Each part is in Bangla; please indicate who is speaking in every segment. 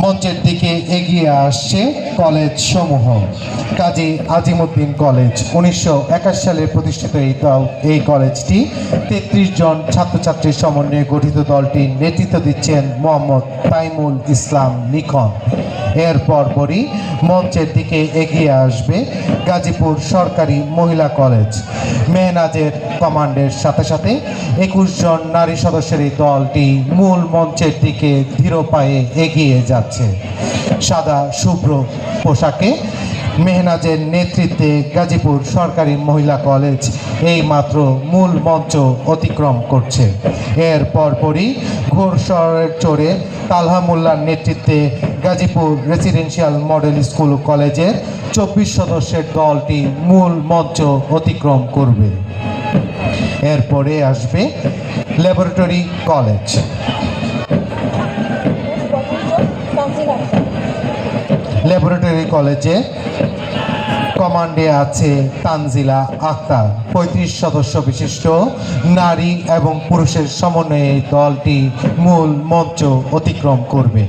Speaker 1: মঞ্চের দিকে এগিয়ে আসছে কলেজ সমূহ। কাজী আজিমউদ্দিন কলেজ 1981 সালে প্রতিষ্ঠিত এই কলেজটি 33 জন ছাত্রছাত্রীর সমন্বয়ে গঠিত দলটির নেতৃত্ব দিচ্ছেন মোহাম্মদ তাইমুল ইসলাম লিখন। এর পরপরই মঞ্চের দিকে এগিয়ে আসবে গাজীপুর সরকারি মহিলা কলেজ। মেহনাজের কমান্ডের সাথে সাথে 21 জন নারী সদস্যের এই দলটি মূল মঞ্চের দিকে ধীর পায়ে এগিয়ে যাচ্ছে। সাদা শুভ্র পোশাকে মেহনাজের নেতৃত্বে গাজীপুর সরকারি মহিলা কলেজ এই মাত্র মূল মঞ্চ অতিক্রম করছে। এর পরপরই ঘোড়সওয়ারের চড়ে তালহা মোল্লার নেতৃত্বে গাজীপুর রেসিডেন্সিয়াল মডেল স্কুল কলেজের 24 সদস্যের দলটি মূল মঞ্চ অতিক্রম করবে। এরপরে আসবে ল্যাবরেটরি কলেজ। ল্যাবরেটরি কলেজে কমান্ডে আছে তানজিলা আক্তার। 35 সদস্য বিশিষ্ট নারী এবং পুরুষের সমন্বয়ে এই দলটি মূল মঞ্চ অতিক্রম করবে।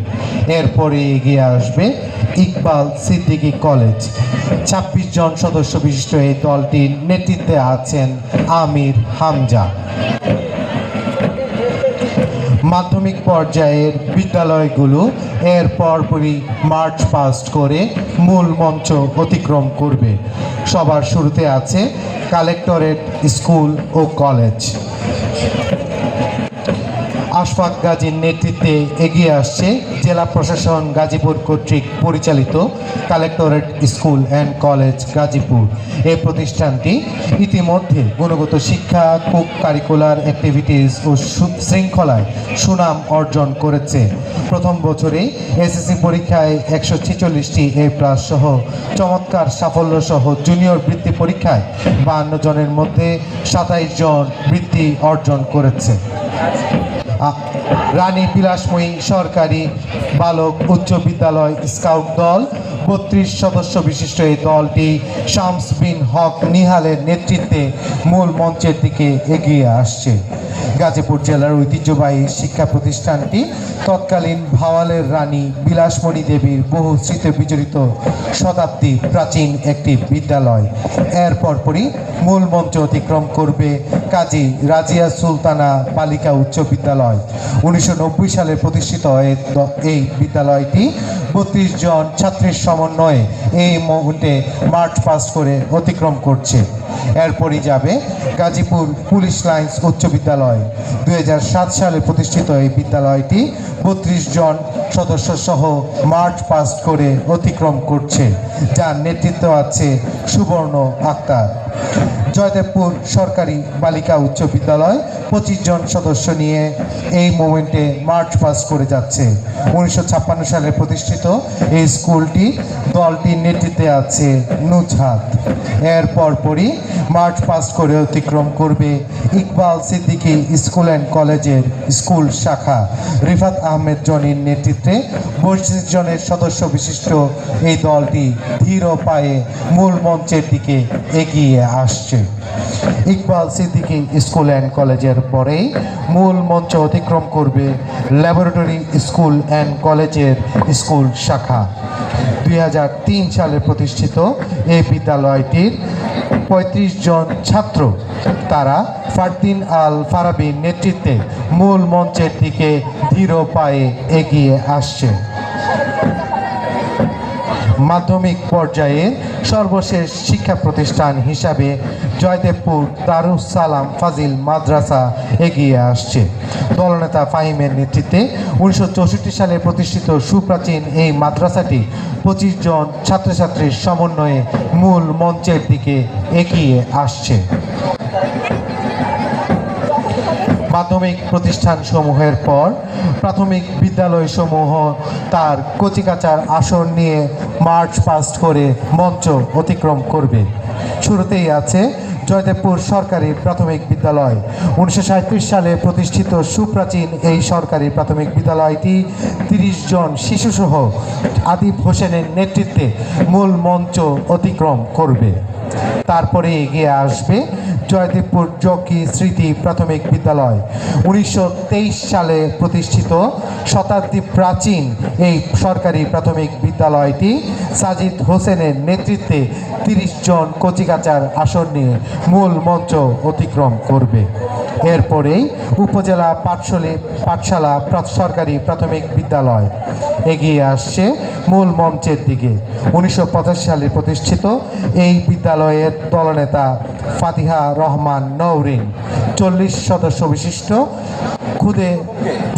Speaker 1: এরপরে এগিয়ে আসবে ইকবাল সিদ্দিকী কলেজ। 26 জন সদস্য বিশিষ্ট এই দলটির নেতৃত্বে আছেন আমির হামজা। মাধ্যমিক পর্যায়ের বিদ্যালয়গুলো এর পরপরই মার্চ পাস্ট করে মূল মঞ্চ অতিক্রম করবে। সবার শুরুতে আছে কালেক্টরেট স্কুল ও কলেজ। আশফাক গাজীর নেতৃত্বে এগিয়ে আসছে জেলা প্রশাসন গাজীপুর কর্তৃক পরিচালিত collectorate school and college Gazipur. এই প্রতিষ্ঠানটি ইতিমধ্যে গুণগত শিক্ষা, কো কারিকুলার অ্যাক্টিভিটিস ও শৃঙ্খলায় সুনাম অর্জন করেছে। প্রথম বছরে এসএসসি পরীক্ষায় 146টি A+ সহ চমৎকার সাফল্য সহ জুনিয়র বৃত্তি পরীক্ষায় 52 জনের মধ্যে 27 জন বৃত্তি অর্জন করেছে। রানী বিলাসময়ী সরকারি বালক উচ্চ বিদ্যালয় স্কাউট দল 32 সদস্য বিশিষ্ট এই দলটি শামস বিন হক নিহালের নেতৃত্বে মূল মঞ্চের দিকে এগিয়ে আসছে। গাজীপুর জেলার ঐতিহ্যবাহী শিক্ষা প্রতিষ্ঠানটি তৎকালীন ভাওয়ালের রানী বিলাসমণি দেবীর বহু স্মৃতি বিজড়িত শতাব্দী প্রাচীন একটি বিদ্যালয়। এর পরপরই মূল মঞ্চ অতিক্রম করবে কাজী রাজিয়া সুলতানা বালিকা উচ্চ বিদ্যালয়। 1990 সালে প্রতিষ্ঠিত এই বিদ্যালয়টি 32 জন ছাত্রীর সমন্বয়ে এই মুহূর্তে মার্চ পাস্ট করে অতিক্রম করছে। এরপরই যাবে গাজীপুর পুলিশ লাইন্স উচ্চ বিদ্যালয়। 2007 সালে প্রতিষ্ঠিত এই বিদ্যালয়টি 32 জন সদস্য সহ মার্চ পাস্ট করে অতিক্রম করছে, যার নেতৃত্ব আছে সুবর্ণ আক্তার। জয়দেবপুর সরকারি বালিকা উচ্চ বিদ্যালয় 25 জন সদস্য নিয়ে এই মুভমেন্টে মার্চ পাস্ট করে যাচ্ছে। 1956 সালে প্রতিষ্ঠিত এই দলটির নেতৃত্বে আছে নুজহাত। এর পরপরই মার্চ পাস্ট করে অতিক্রম করবে ইকবাল সিদ্দিকী স্কুল অ্যান্ড কলেজের স্কুল শাখা। রিফাত আহমেদ জনির নেতৃত্বে 25 জনের সদস্য বিশিষ্ট এই দলটি ধীর পায়ে মূল মঞ্চের দিকে এগিয়ে আসছে। ইকবাল সিদ্দিকী স্কুল অ্যান্ড কলেজের পরেই মূল মঞ্চ অতিক্রম করবে ল্যাবরেটরি স্কুল অ্যান্ড কলেজের স্কুল শাখা। 2003 সালে প্রতিষ্ঠিত এই বিদ্যালয়টির 35 জন ছাত্র, তারা ফারদিন আল ফারাবির নেতৃত্বে মূল মঞ্চের দিকে ধীর পায়ে এগিয়ে আসছে। মাধ্যমিক পর্যায়ে সর্বশেষ শিক্ষা প্রতিষ্ঠান হিসাবে জয়দেবপুর দারুস সালাম ফাজিল মাদ্রাসা এগিয়ে আসছে। দলনেতা ফাহিমের নেতৃত্বে 1964 সালে প্রতিষ্ঠিত সুপ্রাচীন এই মাদ্রাসাটি 25 জন ছাত্রছাত্রীর সমন্বয়ে মূল মঞ্চের দিকে এগিয়ে আসছে। মাধ্যমিক প্রতিষ্ঠানসমূহের পর প্রাথমিক বিদ্যালয়সমূহ তার কচিকাচার আসন নিয়ে মার্চ পাস্ট করে মঞ্চ অতিক্রম করবে। শুরুতেই আছে জয়দেবপুর সরকারি প্রাথমিক বিদ্যালয়। 1937 সালে প্রতিষ্ঠিত সুপ্রাচীন এই সরকারি প্রাথমিক বিদ্যালয়টি 30 জন শিশুসহ আদিব হোসেনের নেতৃত্বে মূল মঞ্চ অতিক্রম করবে। তারপরে এগিয়ে আসবে জয়দেবপুর জকি স্মৃতি প্রাথমিক বিদ্যালয়। 1923 সালে প্রতিষ্ঠিত শতাব্দী প্রাচীন এই সরকারি প্রাথমিক বিদ্যালয়টি সাজিদ হোসেনের নেতৃত্বে 30 জন কচিকাঁচার আসন নিয়ে মূল মঞ্চ অতিক্রম করবে। এরপরেই উপজেলা পাঠশালা সরকারি প্রাথমিক বিদ্যালয় এগিয়ে আসছে মূল মঞ্চের দিকে। 1985 সালে প্রতিষ্ঠিত এই বিদ্যালয়ের দলনেতা ফাতিহা রহমান নওরিন 40 সদস্য বিশিষ্ট ক্ষুদে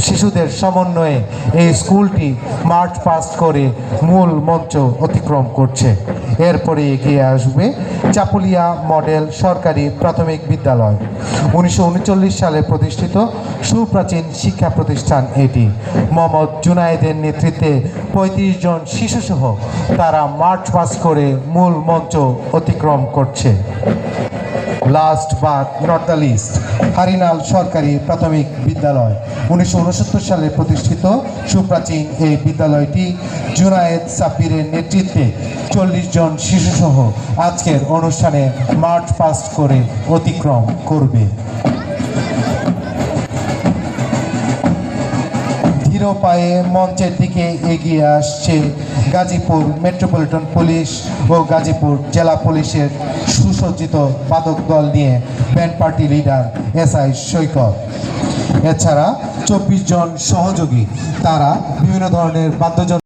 Speaker 1: শিশুদের সমন্বয়ে এই স্কুলটি মার্চ পাস্ট করে মূল মঞ্চ অতিক্রম করছে। এরপরে এগিয়ে আসবে চাপুলিয়া মডেল সরকারি প্রাথমিক বিদ্যালয়। 1939 সালে প্রতিষ্ঠিত সুপ্রাচীন শিক্ষা প্রতিষ্ঠান এটি। মোহাম্মদ জুনায়েদের নেতৃত্বে 35 জন শিশুসহ তারা মার্চ পাস্ট করে মূল মঞ্চ অতিক্রম করছে। Last but not the least, Harinal সরকারি প্রাথমিক বিদ্যালয়। 1969 সালে প্রতিষ্ঠিত সুপ্রাচীন এই বিদ্যালয়টি জুনায়েদ সাব্বিরের নেতৃত্বে 40 জন শিশুসহ আজকের অনুষ্ঠানে মার্চ পাস্ট করে অতিক্রম করবে। ধীর পায়ে মঞ্চের দিকে এগিয়ে আসছে গাজীপুর মেট্রোপলিটন পুলিশ ও গাজীপুর জেলা পুলিশের সুসজ্জিত বাদক দল নিয়ে ব্যান্ড পার্টি লিডার SI সৈকত। এছাড়া 24 জন সহযোগী, তারা বিভিন্ন ধরনের বাদ্যযন্ত্র